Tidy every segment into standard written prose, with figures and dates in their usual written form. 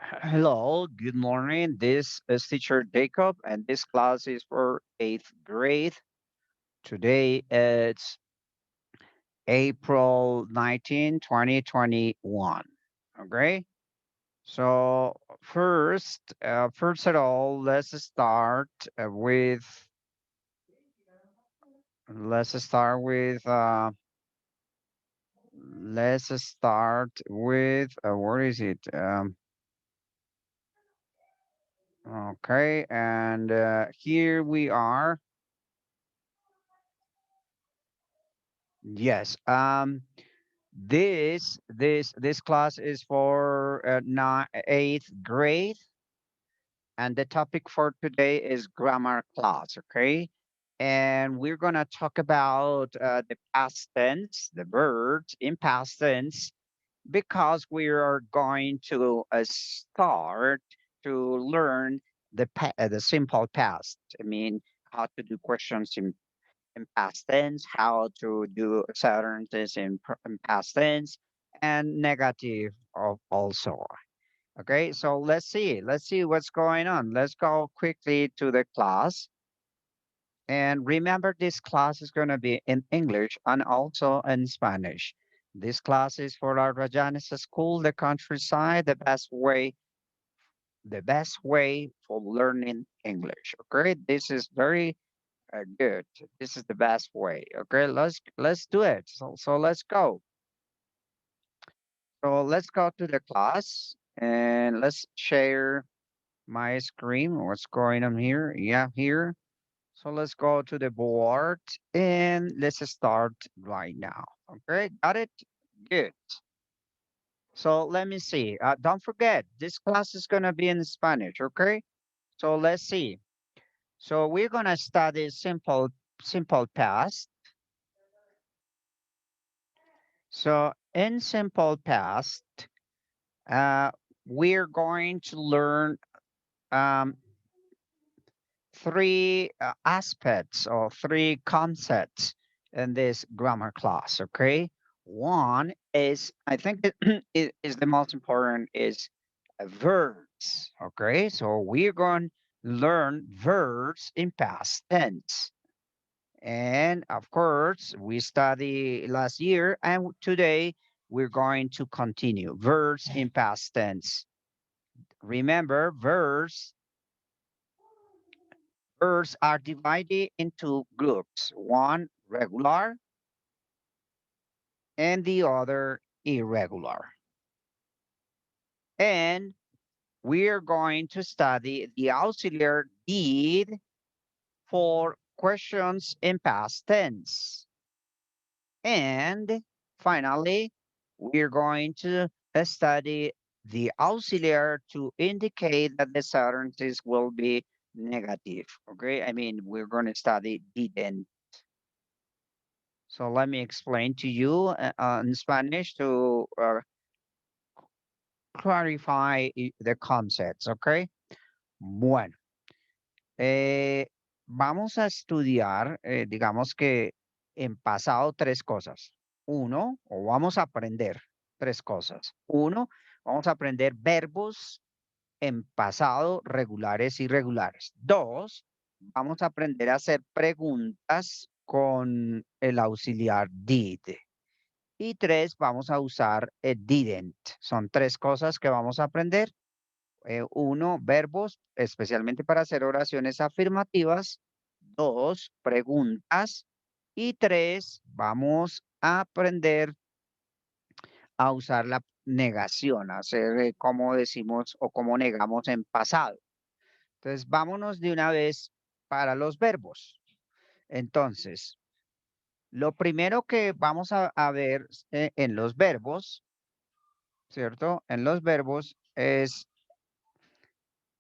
Hello, good morning. This is teacher Jacob, and this class is for eighth grade. Today it's April 19, 2021. Okay. So first of all, let's start with what is it? Okay, and here we are. Yes. This class is for eighth grade, and the topic for today is grammar class. Okay, and we're gonna talk about the past tense, the verbs in past tense, because we are going to start to learn the simple past. I mean, how to do questions in past tense, how to do certain things in past tense, and negative of also. Okay, so let's see what's going on. Let's go quickly to the class. And remember, this class is going to be in English and also in Spanish. This class is for our Rajanis school, the countryside, the best way for learning English. Okay, this is very good. This is the best way. Okay, let's do it. So let's go. So let's go to the class and let's share my screen. What's going on here? Yeah, here. So let's go to the board and let's start right now. Okay, got it? Good. So let me see. Don't forget, this class is gonna be in Spanish. Okay. So let's see. So we're gonna study simple past. So in simple past, uh, we're going to learn um, three aspects or three concepts in this grammar class. Okay, one is I think is the most important is verbs. Okay, so we're going to learn verbs in past tense. And of course, we studied last year, and today we're going to continue verbs in past tense. Remember, verbs are divided into groups, one regular and the other irregular. And we're going to study the auxiliary did for questions in past tense. And finally, we're going to study the auxiliary to indicate that the sentences will be negative. Okay, I mean, we're going to study didn't. So let me explain to you in Spanish to clarify the concepts. Okay, bueno, vamos a estudiar, digamos que en pasado tres cosas. Uno, o vamos a aprender tres cosas. Uno, vamos a aprender verbos en pasado regulares y irregulares. Dos, vamos a aprender a hacer preguntas con el auxiliar did. Y tres, vamos a usar didn't. Son tres cosas que vamos a aprender. Uno, verbos, especialmente para hacer oraciones afirmativas. Dos, preguntas. Y tres, vamos a aprender a usar la negación, a hacer como decimos o como negamos en pasado. Entonces, vámonos de una vez para los verbos. Entonces, lo primero que vamos a ver en los verbos, ¿cierto? En los verbos es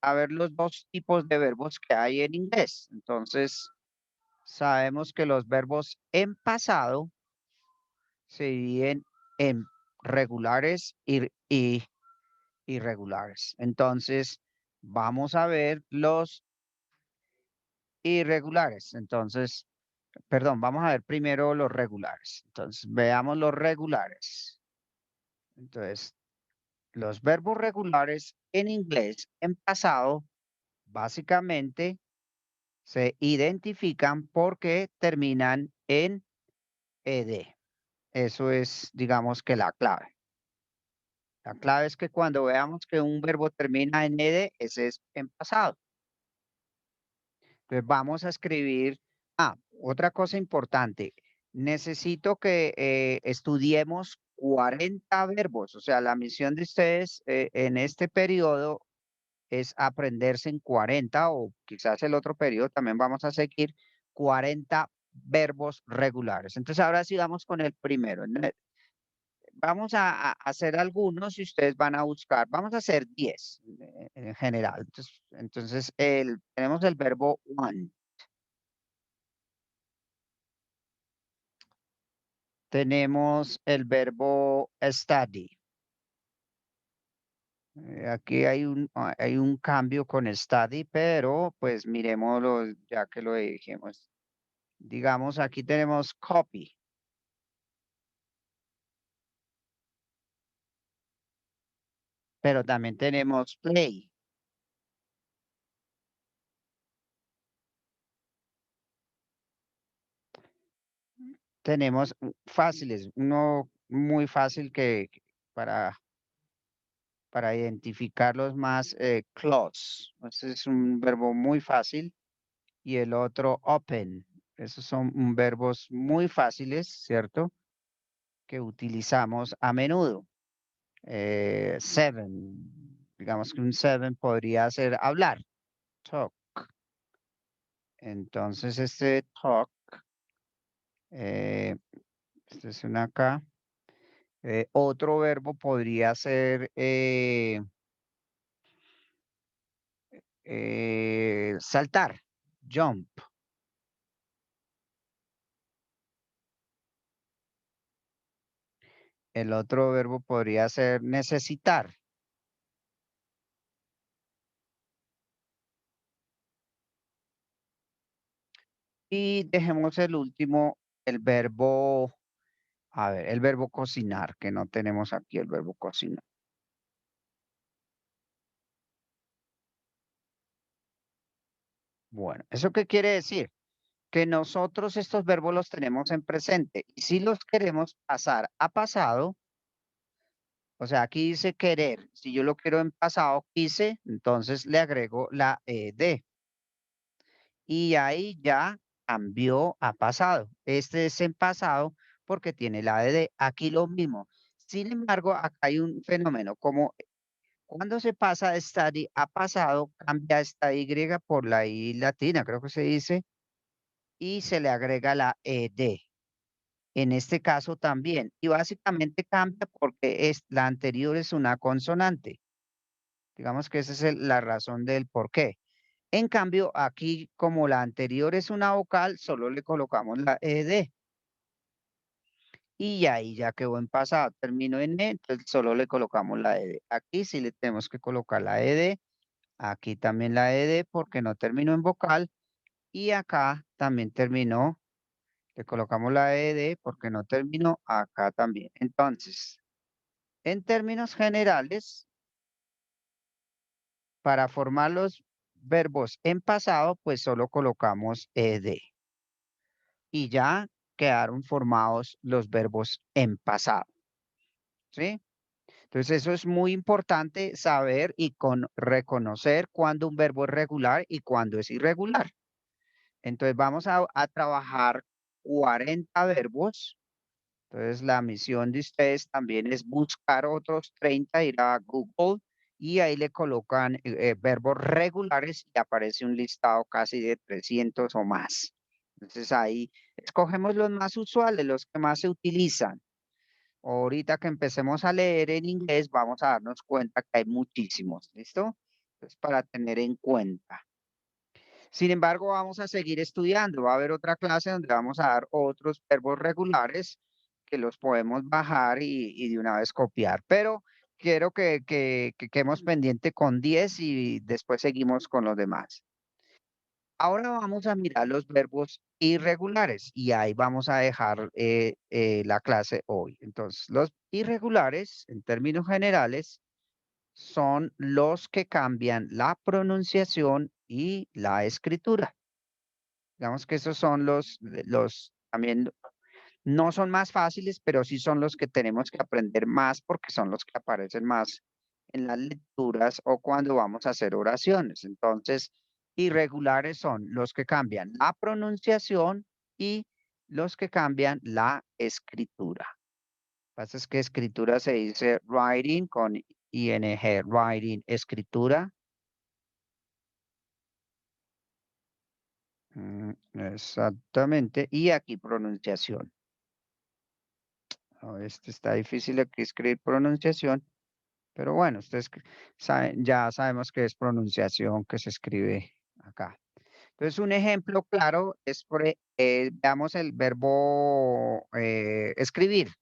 a ver los dos tipos de verbos que hay en inglés. Entonces, sabemos que los verbos en pasado se dividen en regulares y irregulares. Entonces, vamos a ver los irregulares. Entonces, perdón, vamos a ver primero los regulares. Entonces, veamos los regulares. Entonces, Los verbos regulares en inglés en pasado básicamente se identifican porque terminan en ed. Eso es, digamos que la clave. La clave es que cuando veamos que un verbo termina en ed, ese es en pasado. Entonces vamos a escribir. Otra cosa importante. Necesito que estudiemos 40 verbos. O sea, la misión de ustedes en este periodo es aprenderse en 40 o quizás el otro periodo también vamos a seguir 40 verbos regulares. Entonces ahora sí vamos con el primero. Vamos a hacer algunos y ustedes van a buscar. Vamos a hacer 10 en general. Entonces tenemos el verbo want. Tenemos el verbo study. Aquí hay un cambio con study, pero pues miremoslo ya que lo dijimos. Digamos, aquí tenemos copy, pero también tenemos play. Tenemos fáciles, uno muy fácil para, para identificarlos más, close. Ese es un verbo muy fácil. Y el otro open. Esos son verbos muy fáciles, ¿cierto? Que utilizamos a menudo. Seven. Digamos que un seven podría ser hablar, talk. Entonces, este talk, eh, este es una acá. Otro verbo podría ser saltar, jump. El otro verbo podría ser necesitar. Y dejemos el último, el verbo, a ver, el verbo cocinar, que no tenemos aquí el verbo cocinar. Bueno, ¿eso qué quiere decir? Que nosotros estos verbos los tenemos en presente y si los queremos pasar a pasado, o sea, aquí dice querer, si yo lo quiero en pasado, quise, entonces le agrego la ed y ahí ya cambió a pasado. Este es en pasado porque tiene la ed. Aquí lo mismo. Sin embargo, acá hay un fenómeno como cuando se pasa de study a pasado, cambia esta Y por la I latina, creo que se dice, y se le agrega la ed. En este caso también. Y básicamente cambia porque la anterior es una consonante. Digamos que esa es la razón del por qué. En cambio, aquí como la anterior es una vocal, solo le colocamos la ed. Y ahí ya quedó en pasado. Terminó en E, entonces solo le colocamos la ed. Aquí sí le tenemos que colocar la ed. Aquí también la ed porque no terminó en vocal. Y acá también terminó. Le colocamos la ed porque no terminó acá también. Entonces, en términos generales, para formar los verbos en pasado, pues solo colocamos ed. Y ya quedaron formados los verbos en pasado. ¿Sí? Entonces, eso es muy importante saber y reconocer cuándo un verbo es regular y cuándo es irregular. Entonces, vamos a trabajar 40 verbos. Entonces, la misión de ustedes también es buscar otros 30, ir a Google y ahí le colocan verbos regulares y aparece un listado casi de 300 o más. Entonces, ahí escogemos los más usuales, los que más se utilizan. Ahorita que empecemos a leer en inglés, vamos a darnos cuenta que hay muchísimos, ¿listo? Entonces, para tener en cuenta. Sin embargo, vamos a seguir estudiando. Va a haber otra clase donde vamos a dar otros verbos regulares que los podemos bajar y de una vez copiar. Pero quiero que quedemos pendiente con 10 y después seguimos con los demás. Ahora vamos a mirar los verbos irregulares y ahí vamos a dejar la clase hoy. Entonces, los irregulares, en términos generales, son los que cambian la pronunciación y la escritura. Digamos que esos son también no son más fáciles, pero sí son los que tenemos que aprender más porque son los que aparecen más en las lecturas o cuando vamos a hacer oraciones. Entonces, irregulares son los que cambian la pronunciación y los que cambian la escritura. Lo que pasa es que escritura se dice writing con ing, writing, escritura. Exactamente. Y aquí pronunciación. Oh, este está difícil aquí escribir pronunciación, pero bueno, ustedes saben, ya sabemos que es pronunciación que se escribe acá. Entonces, un ejemplo claro es, veamos el verbo escribir.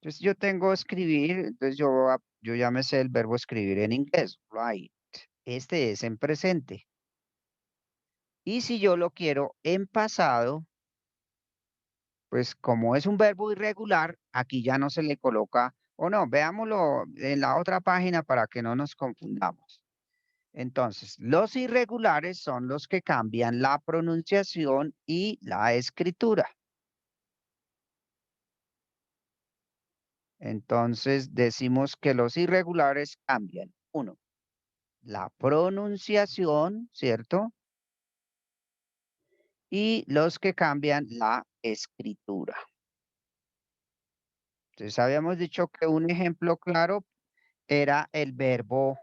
Entonces, yo tengo escribir, entonces yo ya me sé el verbo escribir en inglés, write. Este es en presente. Y si yo lo quiero en pasado, pues como es un verbo irregular, aquí ya no se le coloca, o no, veámoslo en la otra página para que no nos confundamos. Entonces, los irregulares son los que cambian la pronunciación y la escritura. Entonces, decimos que los irregulares cambian, uno, la pronunciación, ¿cierto? Y los que cambian la escritura. Entonces, habíamos dicho que un ejemplo claro era el verbo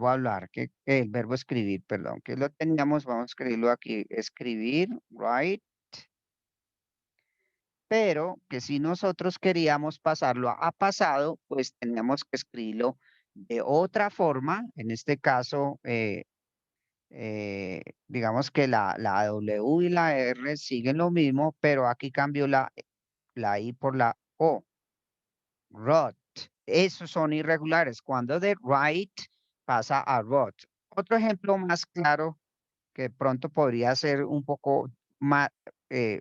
hablar, el verbo escribir, perdón, que lo teníamos, vamos a escribirlo aquí, escribir, write, pero que si nosotros queríamos pasarlo a pasado, pues teníamos que escribirlo de otra forma, en este caso, digamos que la W y la R siguen lo mismo, pero aquí cambio la I por la O, wrote. Esos son irregulares, cuando de write pasa a wrote. Otro ejemplo más claro que pronto podría ser un poco más,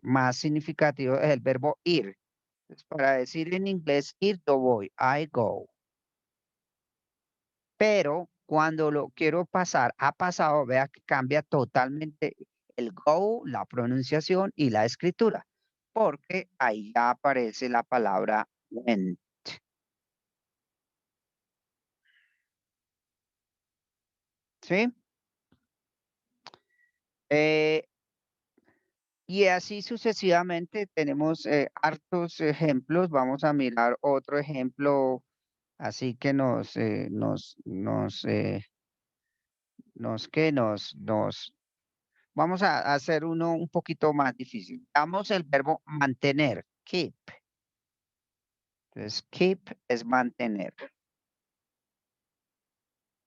más significativo es el verbo ir. Entonces, para decir en inglés ir, yo voy, I go. Pero cuando lo quiero pasar a pasado, vea que cambia totalmente el go, la pronunciación y la escritura, porque ahí ya aparece la palabra went. ¿Sí? Eh, y así sucesivamente tenemos hartos ejemplos. Vamos a mirar otro ejemplo, así que vamos a hacer uno un poquito más difícil. Damos el verbo mantener, keep. Entonces, keep es mantener.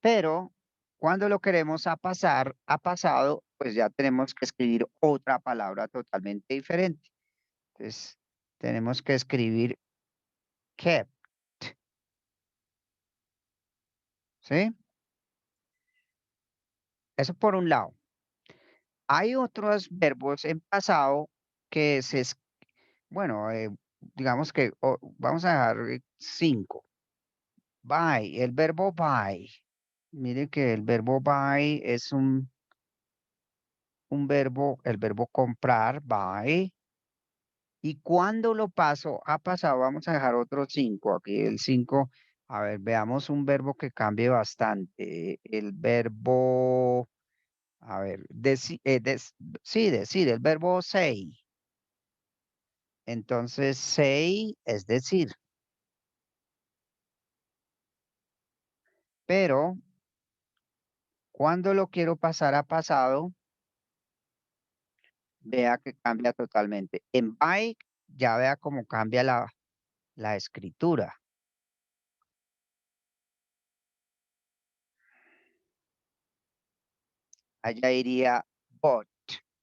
Pero cuando lo queremos a pasar a pasado, pues ya tenemos que escribir otra palabra totalmente diferente. Entonces, tenemos que escribir kept, ¿sí? Eso por un lado. Hay otros verbos en pasado que bueno, digamos que vamos a dejar 5. Buy, el verbo buy. Mire que el verbo buy es un verbo, el verbo comprar, buy. Y cuando lo paso a pasado, vamos a dejar otros 5. Aquí el 5, a ver, veamos un verbo que cambie bastante. El verbo, a ver, sí, decir, el verbo say. Entonces, say es decir, pero cuando lo quiero pasar a pasado, vea que cambia totalmente. En bike, ya vea cómo cambia la escritura. Allá iría bought,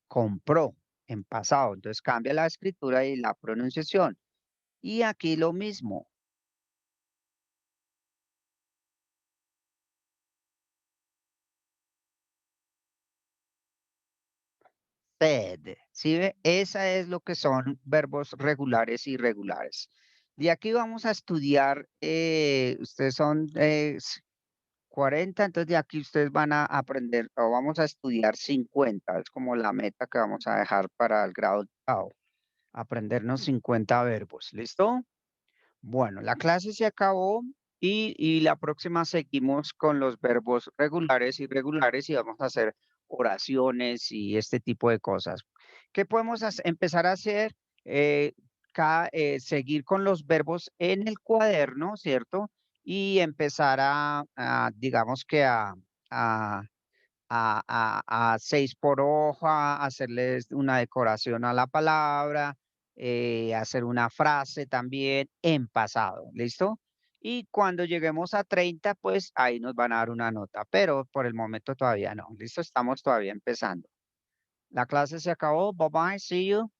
compró en pasado. Entonces cambia la escritura y la pronunciación. Y aquí lo mismo, said. ¿Sí ve? Esa es lo que son verbos regulares y irregulares. De aquí vamos a estudiar, ustedes son 40, entonces de aquí ustedes van a aprender o vamos a estudiar 50, es como la meta que vamos a dejar para el grado octavo, aprendernos 50 verbos, ¿listo? Bueno, la clase se acabó y la próxima seguimos con los verbos regulares y irregulares y vamos a hacer oraciones y este tipo de cosas. ¿Qué podemos empezar a hacer? Eh, seguir con los verbos en el cuaderno, ¿cierto? Y empezar digamos que a, a 6 por hoja, hacerles una decoración a la palabra, hacer una frase también en pasado, ¿listo? Y cuando lleguemos a 30, pues ahí nos van a dar una nota, pero por el momento todavía no, ¿listo? Estamos todavía empezando. La clase se acabó, bye bye, see you.